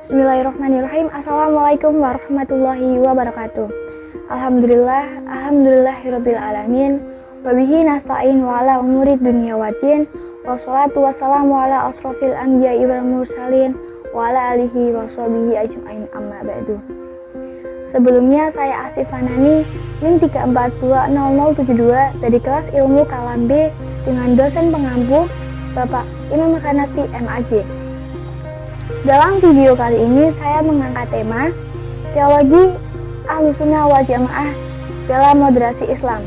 Bismillahirrahmanirrahim. Assalamualaikum warahmatullahi wabarakatuh. Alhamdulillahirabbil alamin. Wa bihi nasta'in wa ala umuri dunya waddin. Wassalatu wassalamu ala asrofil anbiya'i wal mursalin wa ala alihi wa sahbihi ajma'in, amma ba'du. Sebelumnya saya Asif Fanani NIM 3420072 dari kelas Ilmu Kalam B dengan dosen pengampu Bapak Imam Hanafi MAG. Dalam video kali ini saya mengangkat tema Teologi Ahlussunnah wal Jamaah dalam Moderasi Islam.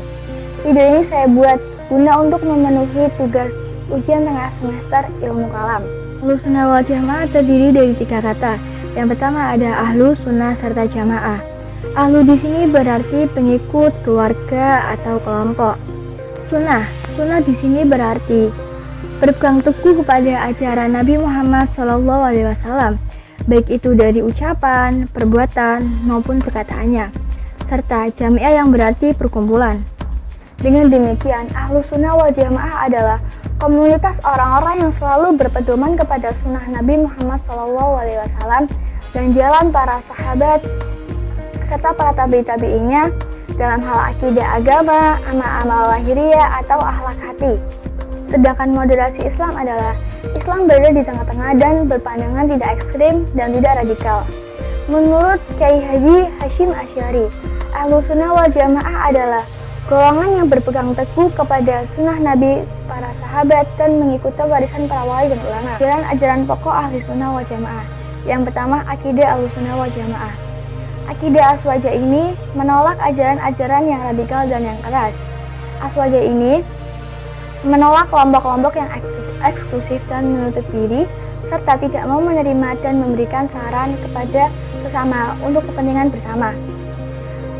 Video ini saya buat guna untuk memenuhi tugas ujian tengah semester Ilmu Kalam. Ahlussunnah wal Jamaah terdiri dari 3 kata. Yang pertama ada ahlu, sunnah, serta jamaah. Ahlu di sini berarti pengikut, keluarga, atau kelompok. Sunnah di sini berarti berpegang teguh kepada ajaran Nabi Muhammad SAW, baik itu dari ucapan, perbuatan, maupun perkataannya, serta jamiah yang berarti perkumpulan. Dengan demikian, Ahlussunnah wal Jamaah adalah komunitas orang-orang yang selalu berpedoman kepada sunnah Nabi Muhammad SAW dan jalan para sahabat serta para tabi'innya dalam hal akidah agama, amal lahiriah, atau akhlak hati. Sedangkan moderasi Islam adalah Islam berada di tengah-tengah dan berpandangan tidak ekstrim dan tidak radikal. Menurut Kyai Haji Hashim Asy'ari, Ahlussunnah wal Jamaah adalah golongan yang berpegang teguh kepada sunnah Nabi, para sahabat, dan mengikuti warisan para wali dan ulama. Jalan ajaran pokok Ahlussunnah wal Jamaah. Yang pertama, akidah Ahlussunnah wal Jamaah. Akidah Aswaja ini menolak ajaran-ajaran yang radikal dan yang keras. Aswaja ini menolak kelompok-kelompok yang eksklusif dan menutup diri, serta tidak mau menerima dan memberikan saran kepada sesama untuk kepentingan bersama.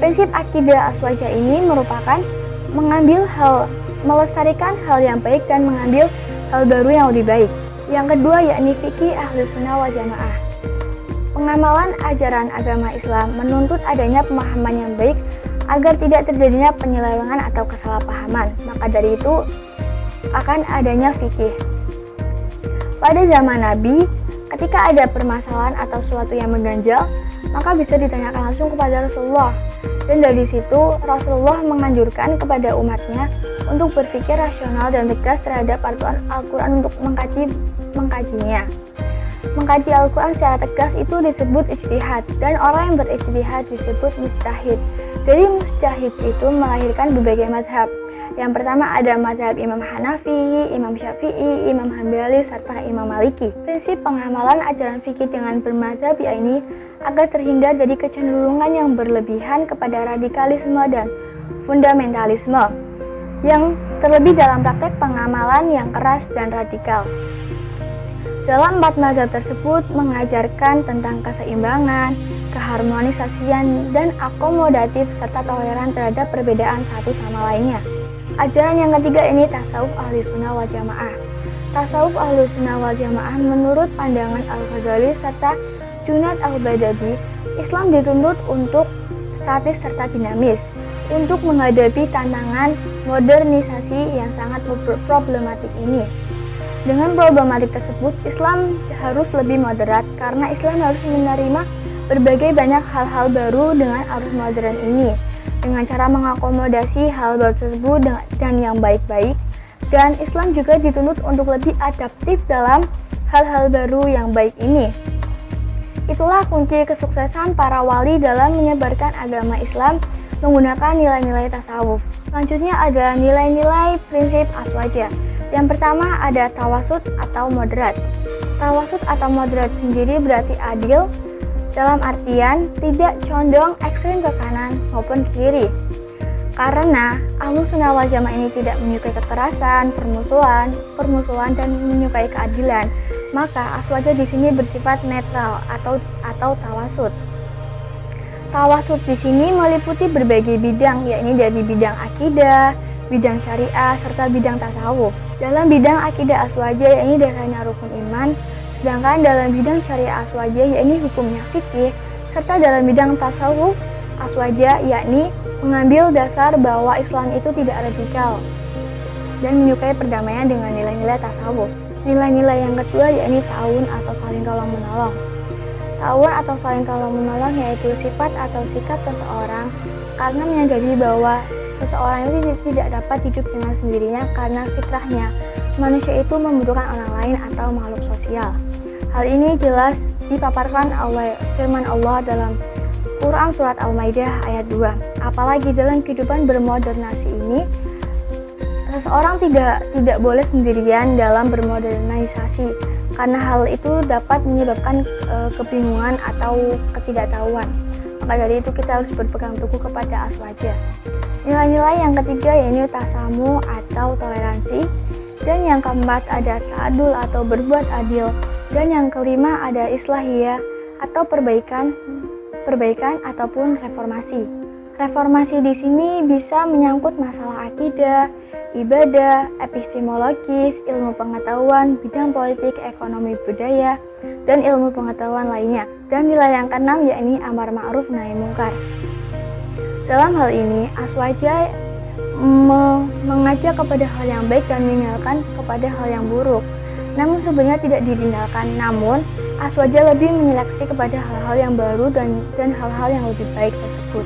Prinsip akidah Aswaja ini merupakan melestarikan hal yang baik dan mengambil hal baru yang lebih baik. Yang kedua yakni fikih Ahlussunnah wal Jamaah. Pengamalan ajaran agama Islam menuntut adanya pemahaman yang baik agar tidak terjadinya penyelewengan atau kesalahpahaman. Maka dari itu akan adanya fikih. Pada zaman Nabi, ketika ada permasalahan atau sesuatu yang mengganjal, maka bisa ditanyakan langsung kepada Rasulullah. Dan dari situ Rasulullah menganjurkan kepada umatnya untuk berpikir rasional dan tegas terhadap aturan Al-Quran untuk mengkajinya. Mengkaji Al-Quran secara tegas itu disebut ijtihad, dan orang yang berijtihad disebut mujtahid. Dari mujtahid itu melahirkan berbagai mazhab. Yang pertama ada mazhab Imam Hanafi, Imam Syafi'i, Imam Hambali, serta Imam Maliki. Prinsip pengamalan ajaran fikih dengan bermazhab ini agar terhindar dari kecenderungan yang berlebihan kepada radikalisme dan fundamentalisme, yang terlebih dalam praktek pengamalan yang keras dan radikal. Dalam 4 mazhab tersebut mengajarkan tentang keseimbangan, keharmonisasian, dan akomodatif serta toleran terhadap perbedaan satu sama lainnya. Ajaran yang ketiga ini tasawuf Ahlussunnah wal Jamaah. Tasawuf Ahlussunnah wal Jamaah menurut pandangan Al-Ghazali serta Junaid Al-Baghdadi, Islam dituntut untuk statis serta dinamis untuk menghadapi tantangan modernisasi yang sangat problematik ini. Dengan problematik tersebut, Islam harus lebih moderat karena Islam harus menerima berbagai banyak hal-hal baru dengan arus modern ini, dengan cara mengakomodasi hal baru tersebut dan yang baik-baik. Dan Islam juga dituntut untuk lebih adaptif dalam hal-hal baru yang baik ini. Itulah kunci kesuksesan para wali dalam menyebarkan agama Islam menggunakan nilai-nilai tasawuf. Selanjutnya ada nilai-nilai prinsip Aswaja. Yang pertama ada tawasud atau moderat. Tawasud atau moderat sendiri berarti adil, dalam artian tidak condong ekstrem ke kanan maupun ke kiri. Karena Ahlussunnah wal Jamaah ini tidak menyukai kekerasan, permusuhan, dan menyukai keadilan, maka Aswaja di sini bersifat netral atau tawasud. Tawasud di sini meliputi berbagai bidang, yakni dari bidang akidah, bidang syariah, serta bidang tasawuf. Dalam bidang akidah Aswaja yakni dasarnya rukun iman, sedangkan dalam bidang syariah Aswaja yakni hukumnya fikih, serta dalam bidang tasawuf Aswaja yakni mengambil dasar bahwa Islam itu tidak radikal dan menyukai perdamaian dengan nilai-nilai tasawuf. Nilai-nilai yang kedua yakni ta'awun atau saling tolong menolong. Ta'awun atau saling tolong-menolong yaitu sifat atau sikap seseorang karena menyadari bahwa seseorang itu tidak dapat hidup dengan sendirinya karena fitrahnya manusia itu membutuhkan orang lain atau makhluk sosial. Hal ini jelas dipaparkan oleh firman Allah dalam Quran Surat Al-Maidah ayat 2. Apalagi dalam kehidupan bermodernasi ini, seseorang tidak boleh sendirian dalam bermodernisasi, karena hal itu dapat menyebabkan kebingungan atau ketidaktahuan. Maka dari itu kita harus berpegang teguh kepada aswaja. Nilai-nilai yang ketiga yaitu tasamu atau toleransi, dan yang keempat ada ta'adul atau berbuat adil, dan yang kelima ada islahiyah atau perbaikan ataupun reformasi. Reformasi di sini bisa menyangkut masalah akidah, ibadah, epistemologis, ilmu pengetahuan, bidang politik, ekonomi budaya, dan ilmu pengetahuan lainnya. Dan nilai yang keenam yakni amar ma'ruf nahi mungkar. Dalam hal ini, aswaja mengajak kepada hal yang baik dan meninggalkan kepada hal yang buruk. Namun sebenarnya tidak ditinggalkan, namun aswaja lebih menyeleksi kepada hal-hal yang baru dan hal-hal yang lebih baik tersebut.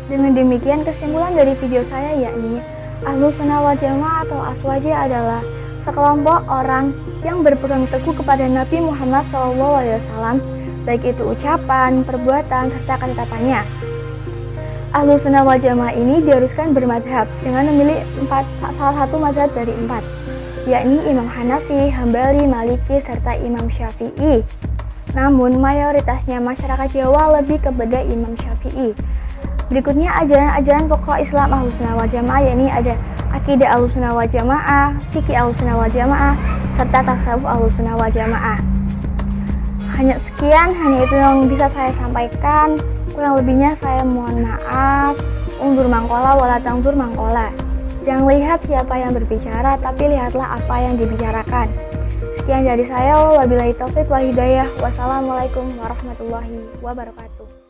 Dengan demikian, kesimpulan dari video saya yakni Ahlussunnah wal Jamaah atau aswaja adalah sekelompok orang yang berpegang teguh kepada Nabi Muhammad SAW, baik itu ucapan, perbuatan, serta ketetapannya. Ahlussunnah wal Jamaah ini diharuskan bermadhab dengan memilih salah satu madhab dari 4, yakni Imam Hanafi, Hambali, Maliki, serta Imam Syafi'i. Namun mayoritasnya masyarakat Jawa lebih kepada Imam Syafi'i. Berikutnya ajaran-ajaran pokok Islam Ahlussunnah wal Jamaah, yakni ada akidah Ahlussunnah wal Jamaah, fikih Ahlussunnah wal Jamaah, serta tasawuf Ahlussunnah wal Jamaah. Hanya itu yang bisa saya sampaikan. Kurang lebihnya saya mohon maaf. Undur mangkola wala tangdur mangkola. Jangan lihat siapa yang berbicara, tapi lihatlah apa yang dibicarakan. Sekian dari saya, wabillahi taufiq wal hidayah. Wassalamualaikum warahmatullahi wabarakatuh.